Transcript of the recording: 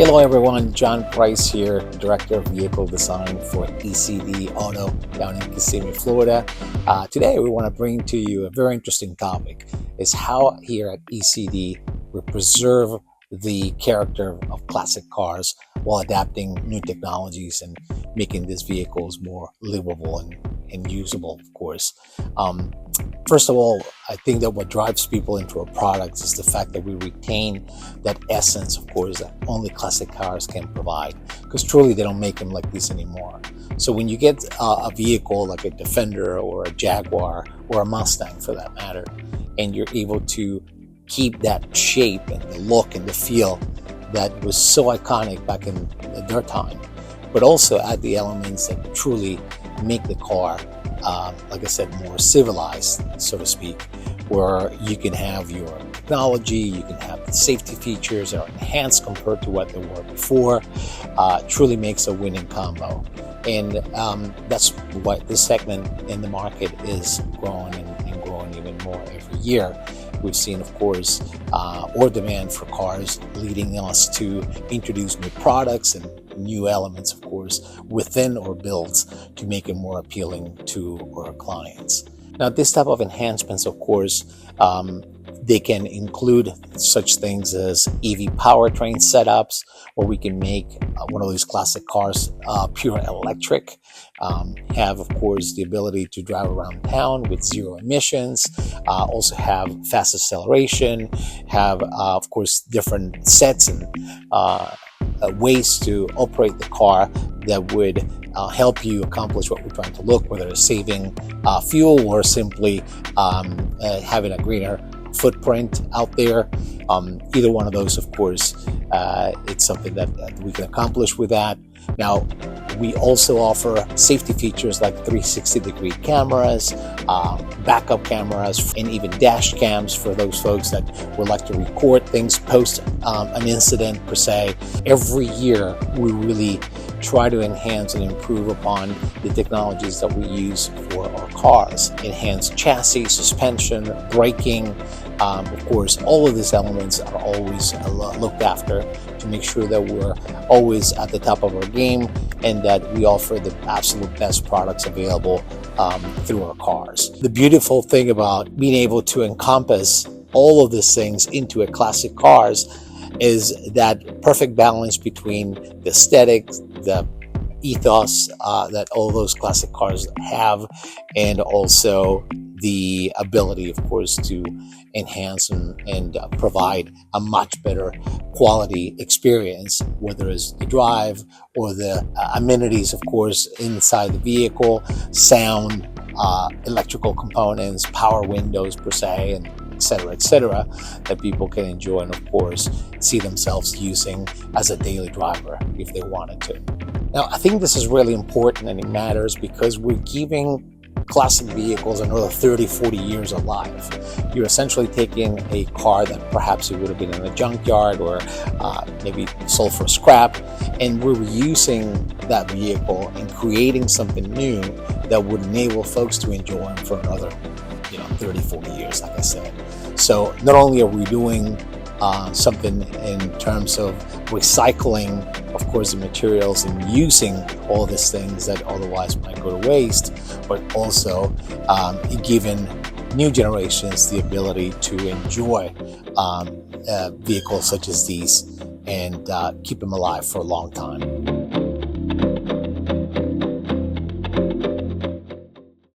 Hello everyone, John Price here, Director of Vehicle Design for E.C.D Auto down in Kissimmee, Florida. Today we want to bring to you a very interesting topic, is how here at E.C.D we preserve the character of classic cars while adapting new technologies and making these vehicles more livable and usable, of course. First of all, I think that what drives people into our products is the fact that we retain that essence, of course, that only classic cars can provide, because truly they don't make them like this anymore. So when you get a vehicle like a Defender or a Jaguar or a Mustang for that matter, and you're able to keep that shape and the look and the feel that was so iconic back in their time, but also add the elements that truly make the car, like I said, more civilized, so to speak, where you can have your technology, you can have the safety features that are enhanced compared to what they were before. Truly makes a winning combo. And that's what this segment in the market is growing and growing even more every year. We've seen, of course, more demand for cars, leading us to introduce new products and new elements, of course, within our builds to make it more appealing to our clients. Now, this type of enhancements, of course, they can include such things as EV powertrain setups, where we can make one of these classic cars pure electric, have, of course, the ability to drive around town with zero emissions, also have fast acceleration, have, of course, different sets and ways to operate the car that would help you accomplish what we're trying to look, whether it's saving fuel or simply having a greener footprint out there. Either one of those, of course, it's something that we can accomplish with that. Now, we also offer safety features like 360-degree cameras, backup cameras, and even dash cams for those folks that would like to record things post an incident per se. Every year, we really try to enhance and improve upon the technologies that we use for our cars. Enhanced chassis, suspension, braking. Of course, all of these elements are always looked after to make sure that we're always at the top of our game and that we offer the absolute best products available through our cars. The beautiful thing about being able to encompass all of these things into a classic cars is that perfect balance between the aesthetics, the ethos that all those classic cars have, and also the ability, of course, to enhance and provide a much better quality experience, whether it's the drive or the amenities, of course, inside the vehicle, sound, electrical components, power windows per se, and etc., that people can enjoy and, of course, see themselves using as a daily driver if they wanted to. Now, I think this is really important and it matters because we're giving classic vehicles another 30-40 years of life. You're essentially taking a car that perhaps it would have been in a junkyard or maybe sold for scrap, and we're reusing that vehicle and creating something new that would enable folks to enjoy them for another 30-40 years, like I said. So not only are we doing something in terms of recycling, of course, the materials and using all these things that otherwise might go to waste, but also giving new generations the ability to enjoy vehicles such as these and keep them alive for a long time.